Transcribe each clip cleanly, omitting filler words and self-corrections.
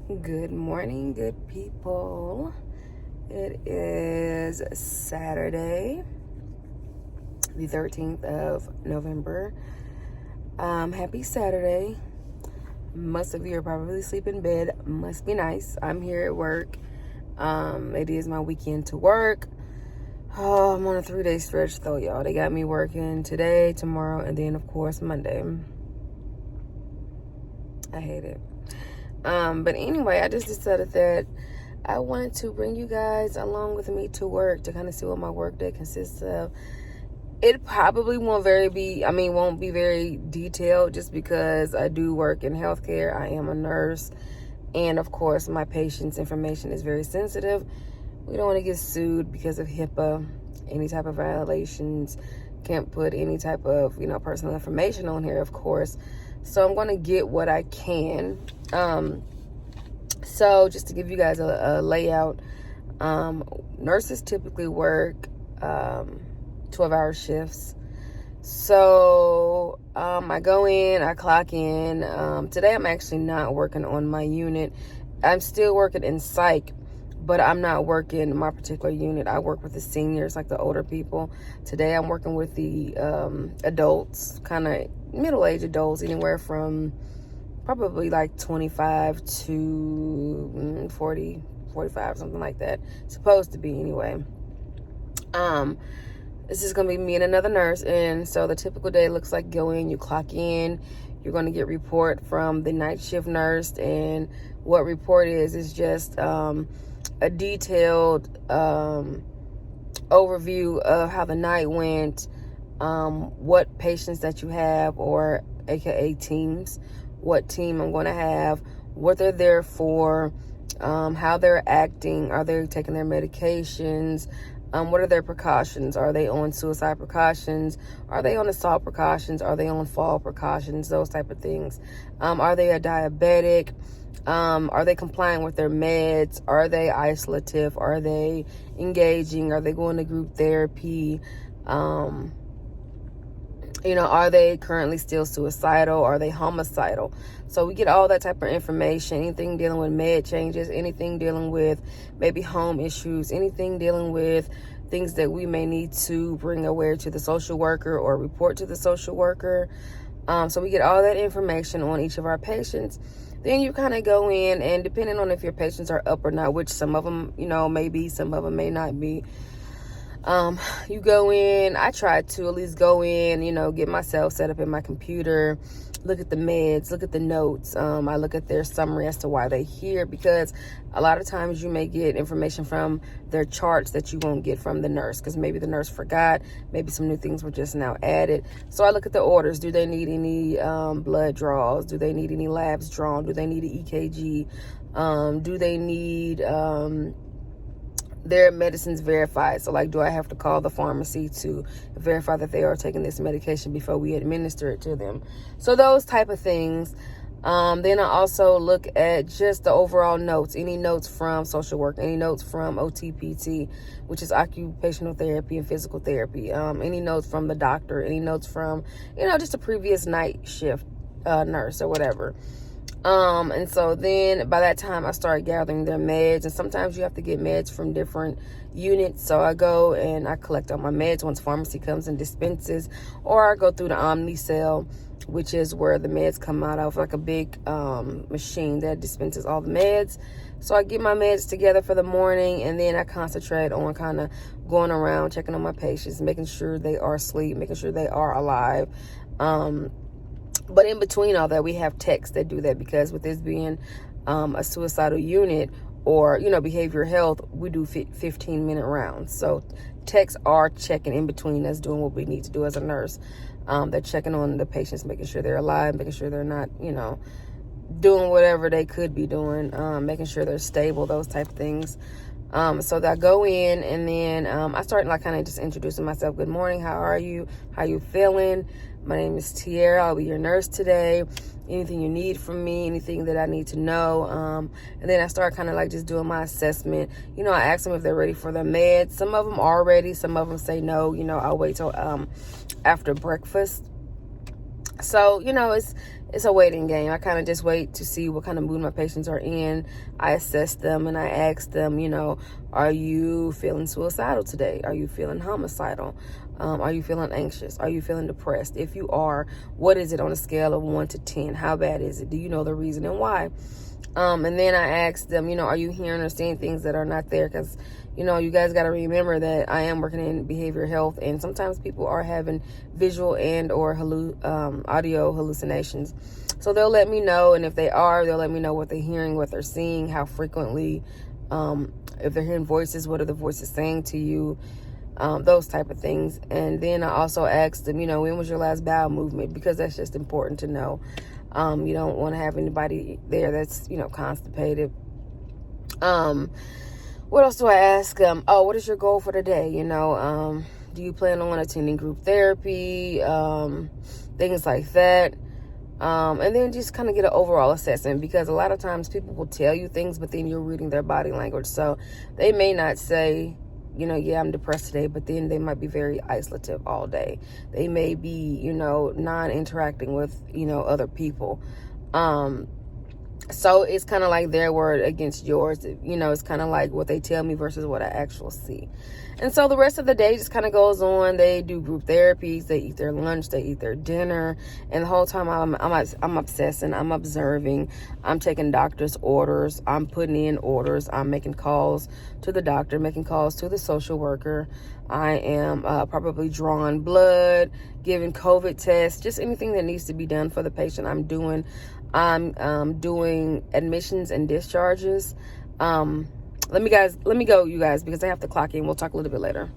Good morning, good people. It is Saturday, the 13th of November. Happy Saturday. Most of you are probably asleep in bed. Must be nice. I'm here at work. It is my weekend to work. Oh, I'm on a 3-day stretch though, y'all. They got me working today, tomorrow, and then of course Monday. I hate it. But anyway, I just decided that I wanted to bring you guys along with me to work to kind of see what my work day consists of. It probably won't be very detailed just because I do work in healthcare. I am a nurse. And of course, my patient's information is very sensitive. We don't want to get sued because of HIPAA, any type of violations. Can't put any type of, personal information on here, of course. So I'm going to get what I can. So just to give you guys a layout, nurses typically work 12-hour shifts. So I go in, I clock in. Today I'm actually not working on my unit. I'm still working in psych, but I'm not working my particular unit. I work with the seniors, like the older people. Today I'm working with the adults, kind of middle-aged adults, anywhere from probably like 25 to 40, 45, something like that. Supposed to be anyway. This is going to be me and another nurse. And so the typical day looks like go in, you clock in, you're going to get report from the night shift nurse. And what report is just a detailed overview of how the night went, what patients that you have, or aka teams, what team I'm going to have, what they're there for, how they're acting, are they taking their medications, what are their precautions, are they on suicide precautions, are they on assault precautions, are they on fall precautions, those type of things. Are they a diabetic, are they compliant with their meds, are they isolative, are they engaging, are they going to group therapy, are they currently still suicidal? Are they homicidal? So we get all that type of information, anything dealing with med changes, anything dealing with maybe home issues, anything dealing with things that we may need to bring aware to the social worker or report to the social worker. So we get all that information on each of our patients. Then you kind of go in, and depending on if your patients are up or not, which some of them, may be, some of them may not be, you go in. I try to at least go in, get myself set up in my computer, look at the meds, look at the notes. I look at their summary as to why they're here, because a lot of times you may get information from their charts that you won't get from the nurse, because maybe the nurse forgot, maybe some new things were just now added. So I look at the orders. Do they need any blood draws? Do they need any labs drawn? Do they need an EKG? Do they need their medicines verified? So like, do I have to call the pharmacy to verify that they are taking this medication before we administer it to them? So those type of things. Then I also look at just the overall notes, any notes from social work, any notes from OTPT, which is occupational therapy and physical therapy, any notes from the doctor, any notes from, just a previous night shift nurse or whatever. And so then by that time I start gathering their meds, and sometimes you have to get meds from different units. So I go and I collect all my meds once pharmacy comes and dispenses, or I go through the Omnicell, which is where the meds come out of, like a big machine that dispenses all the meds. So I get my meds together for the morning, and then I concentrate on kind of going around, checking on my patients, making sure they are asleep, making sure they are alive. But in between all that, we have techs that do that, because with this being a suicidal unit or, behavioral health, we do 15-minute rounds. So techs are checking in between us, doing what we need to do as a nurse. They're checking on the patients, making sure they're alive, making sure they're not, doing whatever they could be doing, making sure they're stable, those type of things. So that I go in, and then I start kind of just introducing myself. Good morning. How are you? How you feeling? My name is Tiara. I'll be your nurse today. Anything you need from me, anything that I need to know. And then I start kind of just doing my assessment. I ask them if they're ready for the meds. Some of them are ready. Some of them say no. I'll wait till after breakfast. So, it's it's a waiting game. I kind of just wait to see what kind of mood my patients are in. I assess them and I ask them, are you feeling suicidal today? Are you feeling homicidal? Are you feeling anxious? Are you feeling depressed? If you are, what is it on a scale of 1 to 10? How bad is it? Do you know the reason and why? And then I ask them, are you hearing or seeing things that are not there? Because, you guys got to remember that I am working in behavioral health, and sometimes people are having visual and or audio hallucinations. So they'll let me know, and if they are, they'll let me know what they're hearing, what they're seeing, how frequently, if they're hearing voices, what are the voices saying to you, those type of things. And then I also ask them, when was your last bowel movement? Because that's just important to know. You don't want to have anybody there that's, constipated. What else do I ask? What is your goal for the day? Do you plan on attending group therapy? Things like that. And then just kind of get an overall assessment, because a lot of times people will tell you things, but then you're reading their body language. So they may not say, yeah, I'm depressed today, but then they might be very isolative all day. They may be, non-interacting with, other people. So it's kind of like their word against yours. It's kind of like what they tell me versus what I actually see. And so the rest of the day just kind of goes on. They do group therapies. They eat their lunch. They eat their dinner. And the whole time I'm obsessing. I'm observing. I'm taking doctor's orders. I'm putting in orders. I'm making calls to the doctor, making calls to the social worker. I am probably drawing blood, giving COVID tests, just anything that needs to be done for the patient I'm doing. I'm doing admissions and discharges. Let me go, you guys, because I have to clock in. We'll talk a little bit later.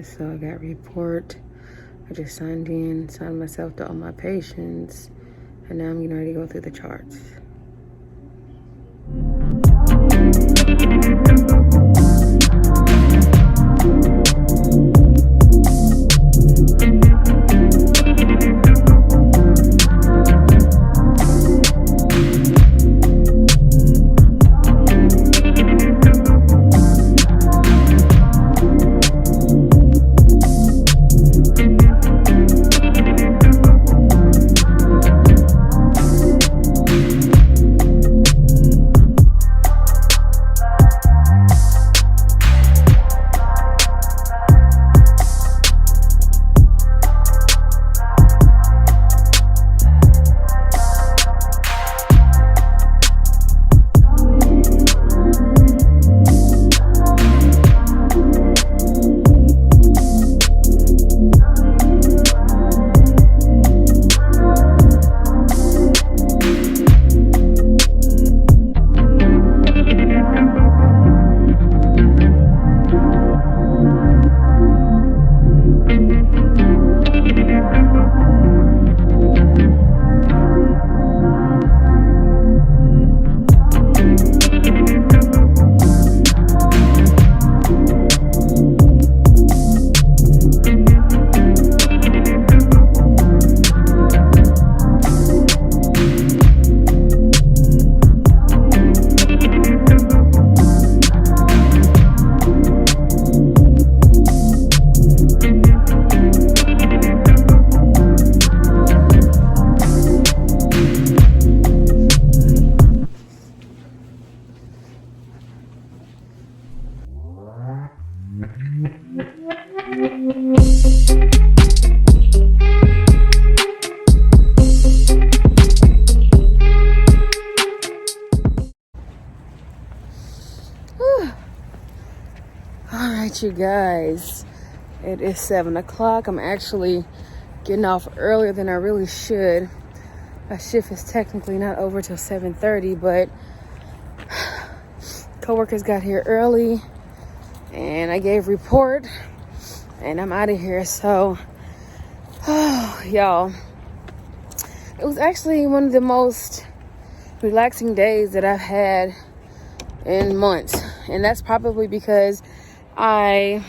So I got report. I just signed myself to all my patients, and now I'm getting ready to go through the charts. All right, you guys, it is 7 o'clock. I'm actually getting off earlier than I really should. My shift is technically not over till 7:30, but coworkers got here early and I gave report and I'm out of here. So, y'all, it was actually one of the most relaxing days that I've had in months. And that's probably because I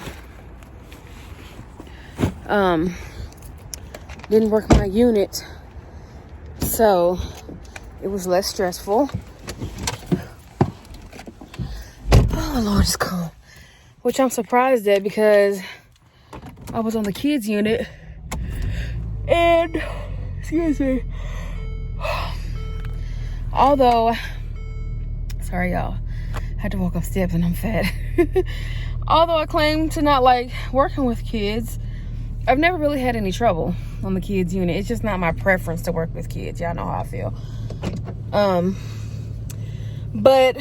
didn't work my unit, so it was less stressful. Oh Lord, it's cold. Which I'm surprised at because I was on the kids unit and excuse me. Although, sorry y'all, I had to walk up steps and I'm fat. Although I claim to not like working with kids, I've never really had any trouble on the kids unit. It's just not my preference to work with kids. Y'all know how I feel. But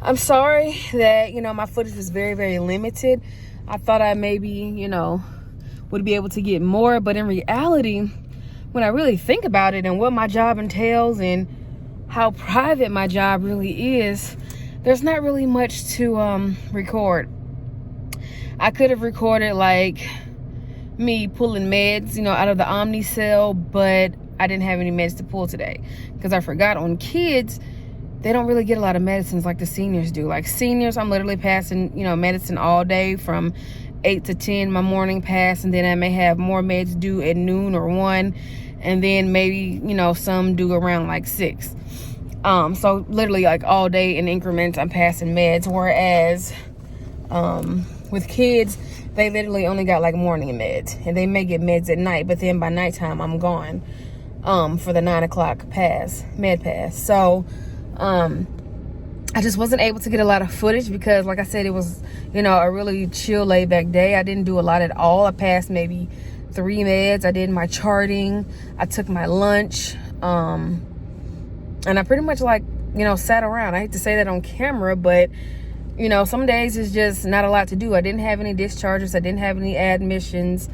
I'm sorry that, my footage was very, very limited. I thought I maybe, would be able to get more. But in reality, when I really think about it and what my job entails and how private my job really is, there's not really much to record. I could have recorded like me pulling meds, out of the Omnicell, but I didn't have any meds to pull today because I forgot. On kids, they don't really get a lot of medicines like the seniors do. Like seniors, I'm literally passing, medicine all day from 8 to 10, my morning pass, and then I may have more meds due at noon or 1, and then maybe, some due around like 6. So literally like all day in increments, I'm passing meds. Whereas, with kids, they literally only got like morning meds, and they may get meds at night, but then by nighttime, I'm gone, for the 9 o'clock med pass. So, I just wasn't able to get a lot of footage because like I said, it was, a really chill, laid back day. I didn't do a lot at all. I passed maybe 3 meds. I did my charting. I took my lunch. And I pretty much sat around. I hate to say that on camera, but some days it's just not a lot to do. I didn't have any discharges. I didn't have any admissions.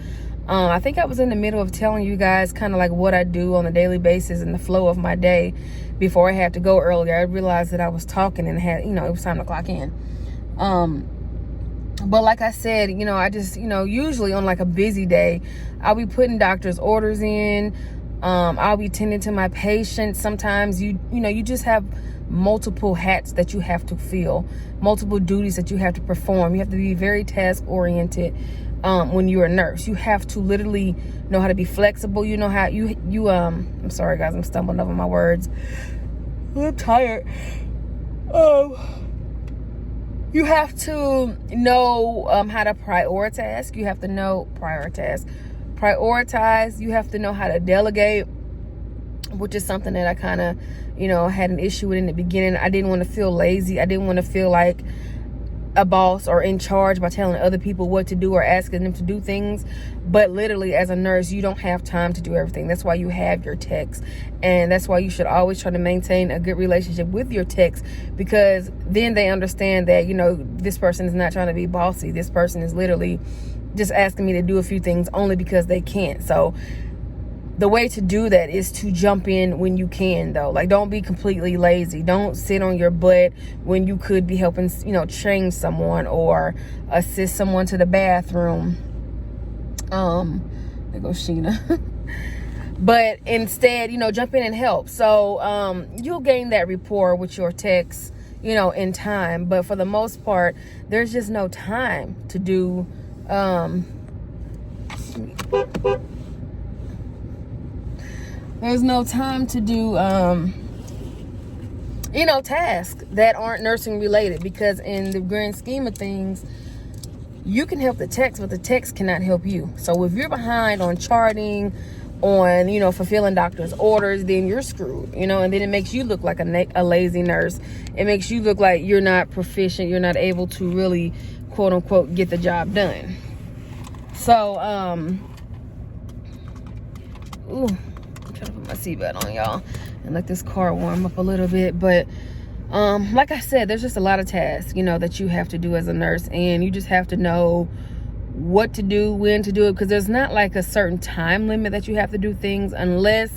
I think I was in the middle of telling you guys kind of like what I do on a daily basis and the flow of my day before I had to go earlier. I realized that I was talking and had, it was time to clock in. But like I said, I just, usually on like a busy day, I'll be putting doctor's orders in. I'll be tending to my patients. Sometimes you just have multiple hats that you have to fill, multiple duties that you have to perform. You have to be very task oriented. When you're a nurse, you have to literally know how to be flexible. You know how I'm sorry guys, I'm stumbling over my words. I'm tired. You have to know how to prioritize. You have to know prioritize. You have to know how to delegate, which is something that I kind of, had an issue with in the beginning. I didn't want to feel lazy. I didn't want to feel like a boss or in charge by telling other people what to do or asking them to do things. But literally, as a nurse, you don't have time to do everything. That's why you have your techs, and that's why you should always try to maintain a good relationship with your techs, because then they understand that this person is not trying to be bossy. This person is literally just asking me to do a few things only because they can't. So the way to do that is to jump in when you can, though. Like, don't be completely lazy. Don't sit on your butt when you could be helping, change someone or assist someone to the bathroom. There goes Sheena. But instead, jump in and help. So you'll gain that rapport with your techs, in time. But for the most part, there's just no time to do there's no time to do tasks that aren't nursing related, because in the grand scheme of things, you can help the techs, but the techs cannot help you. So if you're behind on charting, on fulfilling doctor's orders, then you're screwed, and then it makes you look like a lazy nurse. It makes you look like you're not proficient, you're not able to really quote unquote get the job done. So ooh, I'm trying to put my seatbelt on, y'all, and let this car warm up a little bit. But like I said, there's just a lot of tasks, you know, that you have to do as a nurse, and you just have to know what to do, when to do it, because there's not like a certain time limit that you have to do things, unless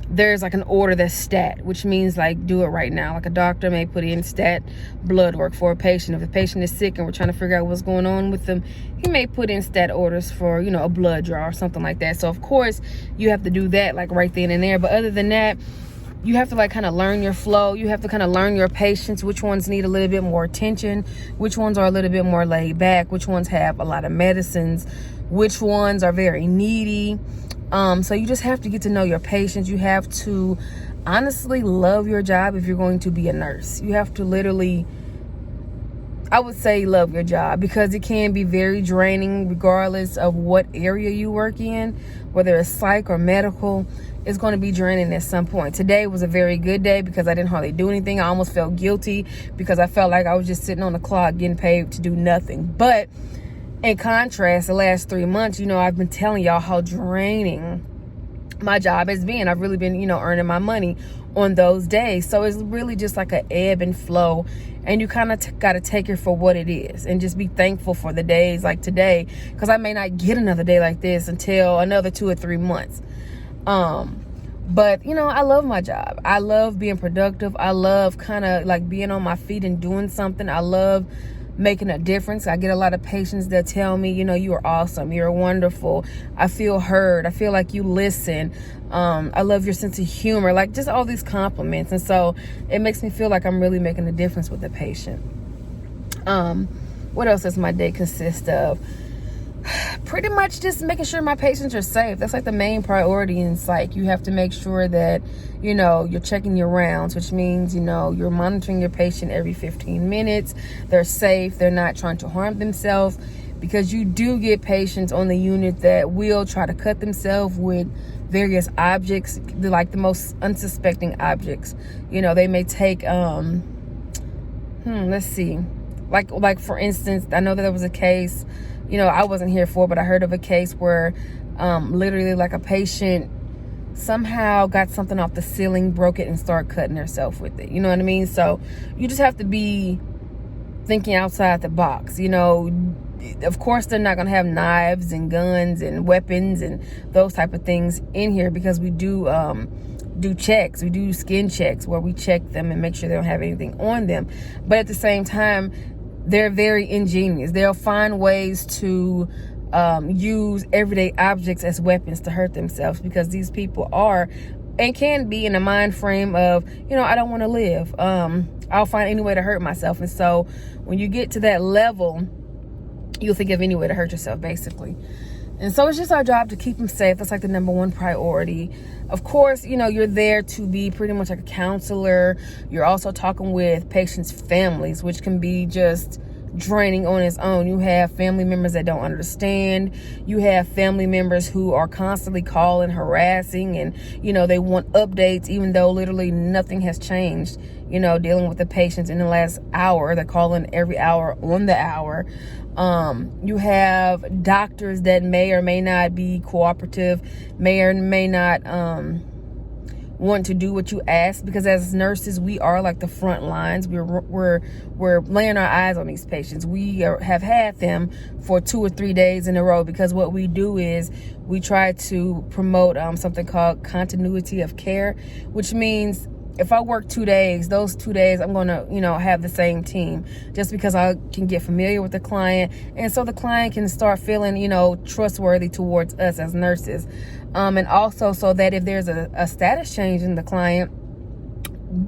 there's like an order that's stat, which means like do it right now. Like a doctor may put in stat blood work for a patient. If the patient is sick and we're trying to figure out what's going on with them, he may put in stat orders for, you know, a blood draw or something like that. So of course you have to do that like right then and there. But other than that, you have to like kind of learn your flow. You have to kind of learn your patients, which ones need a little bit more attention, which ones are a little bit more laid back, which ones have a lot of medicines, which ones are very needy. So you just have to get to know your patients. You have to honestly love your job if you're going to be a nurse. You have to literally, I would say, love your job, because it can be very draining regardless of what area you work in, whether it's psych or medical. It's going to be draining at some point. Today was a very good day because I didn't hardly do anything. I almost felt guilty because I felt like I was just sitting on the clock getting paid to do nothing. But in contrast, the last 3 months, you know, I've been telling y'all how draining my job has been. I've really been, you know, earning my money on those days. So it's really just like an ebb and flow. And you kind of got to take it for what it is and just be thankful for the days like today, because I may not get another day like this until another 2 or 3 months. But you know, I love my job. I love being productive. I love kind of like being on my feet and doing something. I love making a difference. I get a lot of patients that tell me, you know, you are awesome, you're wonderful, I feel heard, I feel like you listen, I love your sense of humor, like just all these compliments. And so it makes me feel like I'm really making a difference with the patient. What else does my day consist of? Pretty much just making sure my patients are safe. That's like the main priority in psych. You have to make sure that, you know, you're checking your rounds, which means, you know, you're monitoring your patient every 15 minutes. They're safe. They're not trying to harm themselves, because you do get patients on the unit that will try to cut themselves with various objects, like the most unsuspecting objects. You know, they may take, let's see. Like for instance, I know that there was a case, you know, I wasn't here for, but I heard of a case where literally like a patient somehow got something off the ceiling, broke it, and started cutting herself with it. You know what I mean? So you just have to be thinking outside the box. You know, of course they're not going to have knives and guns and weapons and those type of things in here, because we do checks. We do skin checks where we check them and make sure they don't have anything on them. But at the same time, they're very ingenious. They'll find ways to use everyday objects as weapons to hurt themselves, because these people are and can be in a mind frame of, you know, I don't want to live. I'll find any way to hurt myself. And so when you get to that level, you'll think of any way to hurt yourself, basically. And so it's just our job to keep them safe. That's like the number one priority. Of course, you know, you're there to be pretty much like a counselor. You're also talking with patients' families, which can be just draining on its own. You have family members that don't understand. You have family members who are constantly calling, harassing, and, you know, they want updates even though literally nothing has changed. You know, dealing with the patients in the last hour. They're calling every hour on the hour. You have doctors that may or may not be cooperative, may or may not want to do what you ask, because as nurses, we are like the front lines. We're laying our eyes on these patients. We have had them for 2 or 3 days in a row, because what we do is we try to promote something called continuity of care, which means if I work 2 days, those 2 days I'm going to, you know, have the same team, just because I can get familiar with the client. And so the client can start feeling, you know, trustworthy towards us as nurses. And also so that if there's a status change in the client,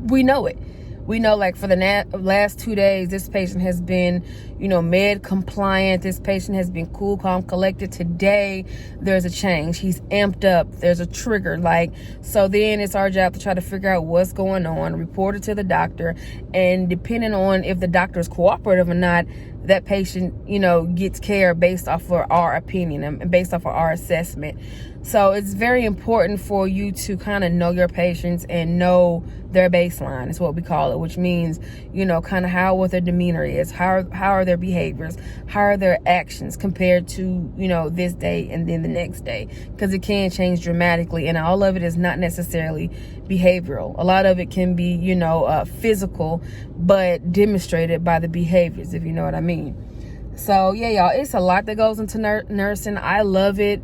we know it. We know, like, for the last 2 days, this patient has been, you know, med compliant. This patient has been cool, calm, collected. Today, there's a change. He's amped up. There's a trigger. Like, so then it's our job to try to figure out what's going on, report it to the doctor. And depending on if the doctor is cooperative or not, that patient, you know, gets care based off of our opinion and based off of our assessment. So it's very important for you to kind of know your patients and know their baseline is what we call it, which means, you know, kind of what their demeanor is, how are their behaviors, how are their actions compared to, you know, this day and then the next day, because it can change dramatically. And all of it is not necessarily behavioral. A lot of it can be, you know, physical, but demonstrated by the behaviors, if you know what I mean. So yeah, y'all, it's a lot that goes into nursing. I love it.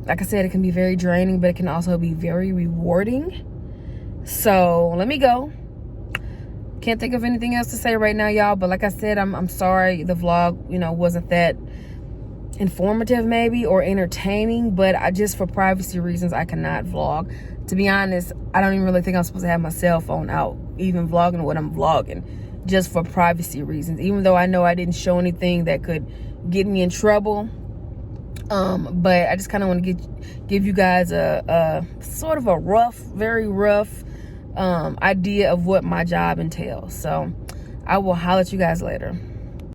Like I said, it can be very draining, but it can also be very rewarding. So let me go. Can't think of anything else to say right now, y'all. But like I said, I'm sorry the vlog, you know, wasn't that informative maybe or entertaining. But I just, for privacy reasons, I cannot vlog. To be honest, I don't even really think I'm supposed to have my cell phone out, even vlogging what I'm vlogging, just for privacy reasons. Even though I know I didn't show anything that could get me in trouble. But I just kind of want to give you guys a sort of a very rough idea of what my job entails. So I will holler at you guys later.